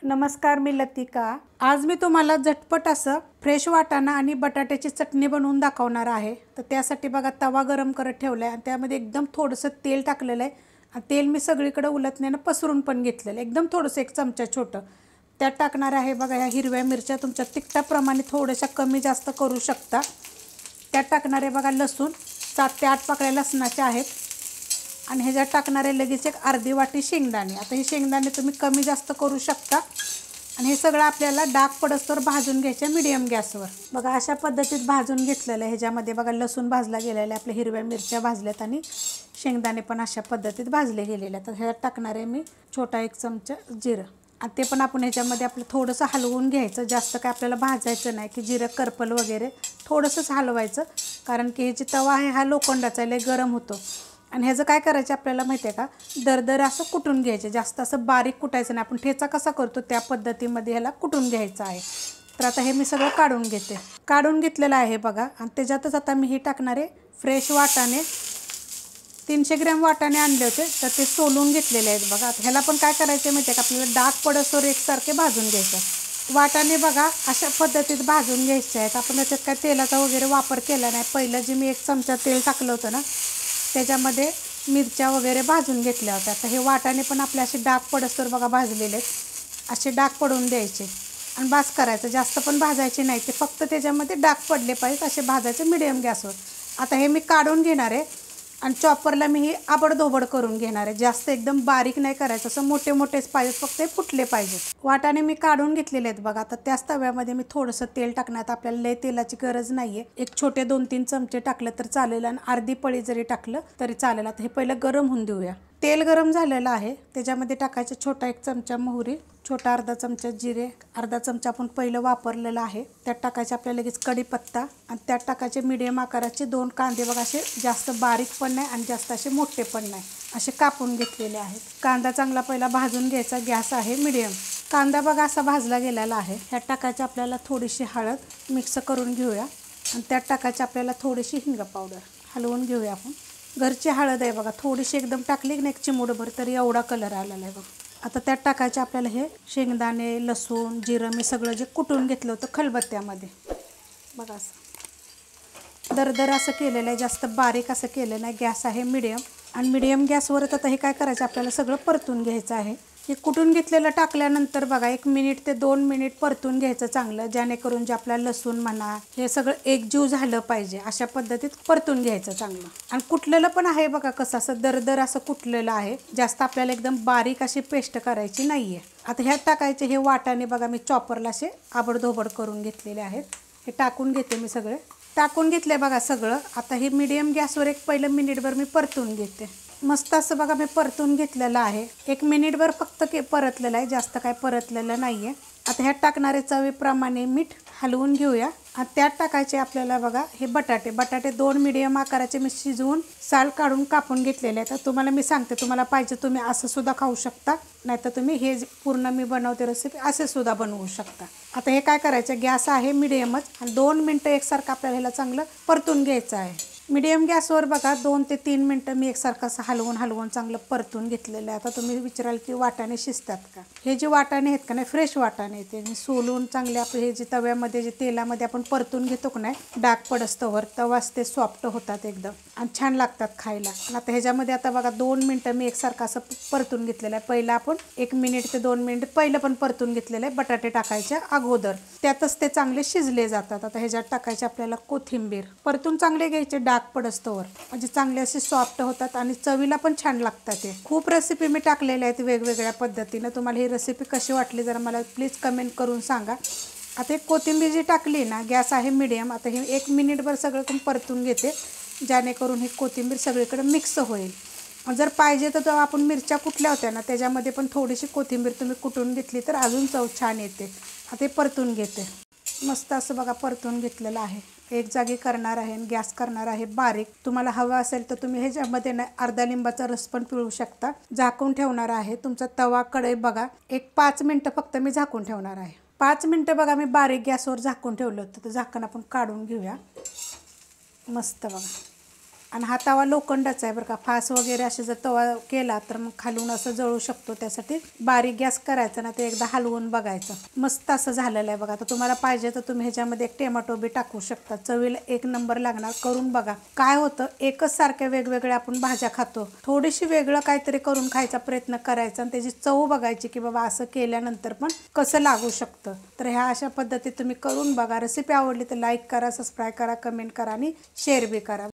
नमस्कार, मी लतिका। आज मी तुम्हाला झटपट असं फ्रेश वाटाणा आणि बटाट्याची चटणी बनवून दाखवणार आहे। तर त्यासाठी बघा तवा गरम करत ठेवलाय आणि त्यामध्ये एकदम थोडंसं तेल टाकलेलं आहे आणि तेल मी सगळीकडे उलटण्याने पसरून पण घेतलेलं आहे, एकदम थोडंसं, एक चमचा छोटं। त्यात टाकणार आहे बघा ह्या हिरव्या मिरच्या, तुमच्या तिखटाप्रमाणे थोड्याशा कमी जास्त करू शकता। त्यात टाकणार आहे बघा लसूण, 7 ते 8 पाकळ्या लसणाच्या आहेत आणि ह्याच्यात टाकणारे लगेच एक अर्धी वाटी शेंगदाणे। आता हे शेंगदाणे तुम्ही कमी जास्त करू शकता आणि हे सगळं आपल्याला डाग पडस्तोवर भाजून घ्यायचं मीडियम गॅसवर। बघा अशा पद्धतीत भाजून घेतलेलं आहे। ह्याच्यामध्ये बघा लसूण भाजला गेलेला आहे, आपल्या हिरव्या मिरच्या भाजल्यात आणि शेंगदाणे पण अशा पद्धतीत भाजले गेलेले आहेत। तर ह्याच्यात टाकणार आहे मी छोटा 1 चमचा जिरं आणि ते पण आपण ह्याच्यामध्ये आपलं थोडंसं हलवून घ्यायचं, जास्त काय आपल्याला भाजायचं नाही की जिरं करपल वगैरे, थोडंसंच हलवायचं, कारण की ह्याची तवा आहे हा लोखंडाचा आहे, लय गरम होतो। आणि ह्याचं काय करायचं आपल्याला माहिती आहे का, दरदर असं कुटून घ्यायचं, जास्त असं बारीक कुटायचं नाही, आपण ठेचा कसा करतो त्या पद्धतीमध्ये ह्याला कुटून घ्यायचं आहे। तर आता हे मी सगळं काढून घेते, काढून घेतलेलं आहे बघा। आणि त्याच्यातच आता मी हे टाकणार आहे फ्रेश वाटाणे। 300 ग्रॅम वाटाणे आणले होते, तर ते सोलून घेतलेले आहेत बघा। आता ह्याला पण काय करायचं माहिती आहे का, आपल्याला डाग पडसोर एकसारखे भाजून घ्यायचं। वाटाणे बघा अशा पद्धतीत भाजून घ्यायचे आहेत। आपण त्याच्यात काय तेलाचा वगैरे वापर केला नाही। पहिलं जे मी 1 चमचा तेल टाकलं होतं ना, त्याच्यामध्ये मिरच्या वगैरे भाजून घेतल्या होत्या। आता हे वाटाणे पण आपले असे डाग पडसोर बघा भाजलेले आहेत, असे डाग पडून द्यायचे आणि बास करायचं, जास्त पण भाजायचे नाही, ते फक्त त्याच्यामध्ये डाग पडले पाहिजेत असे भाजायचे मीडियम गॅसवर। आता हे मी काढून घेणार आहे आणि चॉपरला मी हे आबडधोबड करून घेणार आहे, जास्त एकदम बारीक नाही करायचं, असं मोठे मोठेच पाहिजेत, फक्त हे फुटले पाहिजेत। वाटाणे मी काढून घेतलेले आहेत बघा। आता त्याच तव्यामध्ये मी थोडंसं तेल टाकण्यात, आपल्याला लय तेलाची गरज नाही आहे, एक छोटे 2-3 चमचे टाकलं तर चालेल आणि अर्धी पळी जरी टाकलं तरी चालेल। आता हे पहिलं गरम होऊन देऊया। तेल गरम झालेलं आहे, त्याच्यामध्ये टाकायचं छोटा 1 चमचा मोहरी, छोटा अर्धा चमचा जिरे, अर्धा चमचा आपण पहिलं वापरलेलं आहे, त्यात टाकायचे आपल्याला लगेच कढीपत्ता आणि त्यात टाकायचे मीडियम आकाराचे 2 कांदे बघा, असे जास्त बारीक पण नाही आणि जास्त असे मोठे पण नाही, असे कापून घेतलेले आहेत। कांदा चांगला पहिला भाजून घ्यायचा, गॅस आहे मीडियम। कांदा बघा असा भाजला गेलेला आहे। ह्यात टाकायची आपल्याला थोडीशी हळद, मिक्स करून घेऊया आणि त्यात टाकायची आपल्याला थोडीशी हिंग पावडर, हलवून घेऊया आपण। घरची हळद आहे बघा, थोडीशी एकदम टाकली की एक चिमूटभर तरी एवढा कलर आलेला आहे बघा। आता त्यात टाकायचे आपल्याला हे शेंगदाणे, लसूण, जिरं मी सगळं जे कुटून घेतलं होतं खलबत्त्यामध्ये बघा, असं दरदर असं केलेलं आहे, जास्त बारीक असं केलं नाही। गॅस आहे मीडियम आणि मीडियम गॅसवरच आता हे काय करायचं आपल्याला सगळं परतून घ्यायचं आहे। हे कुटून घेतलेलं टाकल्यानंतर बघा 1 मिनिट ते 2 मिनिट परतून घ्यायचं चांगलं, जेणेकरून जे आपला लसूण म्हणा हे सगळं एकजीव झालं पाहिजे, अशा पद्धतीत परतून घ्यायचं चांगलं। आणि कुटलेलं पण आहे बघा, कसं असं दरदर असं कुटलेलं आहे, जास्त आपल्याला एकदम बारीक अशी पेस्ट करायची नाही आहे। आता ह्यात टाकायचे हे वाटाणे बघा, मी चॉपरला असे आबडधोबड करून घेतलेले आहेत, हे टाकून घेते मी सगळे, टाकून घेतले बघा सगळं। आता हे मीडियम गॅसवर एक पहिलं मिनिटभर मी परतून घेते, मस्त असं बघा मी परतून घेतलेलं आहे। 1 मिनिटभर फक्त परतलेलं आहे, जास्त काय परतलेलं नाही आहे। आता ह्यात टाकणारे चवीप्रमाणे मीठ, हलवून घेऊया आणि त्यात टाकायचे आपल्याला बघा हे बटाटे 2 मीडियम आकाराचे मी शिजवून साल काढून कापून घेतलेले आहेत। तर तुम्हाला मी सांगते, तुम्हाला पाहिजे तुम्ही असं सुद्धा खाऊ शकता, नाहीतर तुम्ही हे पूर्ण मी बनवते रेसिपी असे सुद्धा बनवू शकता। आता हे काय करायचं, गॅस आहे मीडियमच आणि 2 मिनटं एकसारखं आपल्याला ह्याला चांगलं परतून घ्यायचं आहे। मीडियम गॅसवर बघा 2 ते 3 मिनटं मी एकसारखं असं हलवून चांगलं परतून घेतलेलं आहे। आता तुम्ही विचाराल की वाटाणे शिजतात का, हे जे वाटाणे आहेत का नाही, फ्रेश वाटाणे ते मी सोलून चांगले आपले हे जे तव्यामध्ये जे तेलामध्ये आपण परतून घेतो का नाही डाग पडस्तवर, तेव्हाच ते सॉफ्ट होतात एकदम आणि छान लागतात खायला। आता ह्याच्यामध्ये आता बघा 2 मिनटं मी एकसारखं असं परतून घेतलेलं आहे। पहिलं आपण 1 मिनिट ते 2 मिनिट पहिलं पण परतून घेतलेलं आहे बटाटे टाकायच्या अगोदर, त्यातच ते चांगले शिजले जातात। आता ह्याच्यात टाकायचे आपल्याला कोथिंबीर, परतून चांगले घ्यायचे डाग पडस्तवर, म्हणजे चांगले असे सॉफ्ट होतात आणि चवीला पण छान लागतात। ते खूप रेसिपी मी टाकलेल्या आहेत वेगवेगळ्या पद्धतीनं, तुम्हाला ही रेसिपी कशी वाटली जरा मला प्लीज कमेंट करून सांगा। आता एक कोथिंबीर जी टाकली ना, गॅस आहे मीडियम, आता हे 1 मिनिटभर सगळं परतून घेते, जेणेकरून ही कोथिंबीर सगळीकडे मिक्स होईल। जर पाहिजे तर आपण मिरच्या कुटल्या होत्या ना, त्याच्यामध्ये पण थोडीशी कोथिंबीर तुम्ही कुटून घेतली तर अजून चव छान येते। आता हे परतून घेते, मस्त असं बघा परतून घेतलेलं आहे। एक जागी करणार आहे आणि गॅस करणार आहे बारीक, तुम्हाला हवा असेल तर तुम्ही ह्याच्यामध्ये ना अर्धा लिंबाचा रस पण पिळू शकता। झाकून ठेवणार आहे, तुमचा तवा कढई बघा, एक 5 मिनटं फक्त मी झाकून ठेवणार आहे। 5 मिनटं बघा मी बारीक गॅसवर झाकून ठेवलं होतं, तर झाकण आपण काढून घेऊया, मस्त बघा आणि हा तवा लोखंडाचा आहे बरं का. फास वगैरे असे जर तवा केला तर मग खालून असं जळू शकतो. त्यासाठी बारीक गॅस करायचा ना, ते एकदा हलवून बघायचं. मस्त असं झालेलं आहे बघा. तर तुम्हाला पाहिजे तर तुम्ही ह्याच्यामध्ये एक टोमॅटो बी टाकू शकता. चवीला एक नंबर लागणार. करून बघा. काय होतं, एकच सारख्या वेगवेगळ्या आपण भाज्या खातो, थोडीशी वेगळं काहीतरी करून खायचा प्रयत्न करायचा आणि त्याची चव बघायची की बाबा असं केल्यानंतर पण कसं लागू शकतं. तर ह्या अशा पद्धतीत तुम्ही करून बघा. रेसिपी आवडली तर लाईक करा, सबस्क्राईब करा, कमेंट करा आणि शेअर बी करा.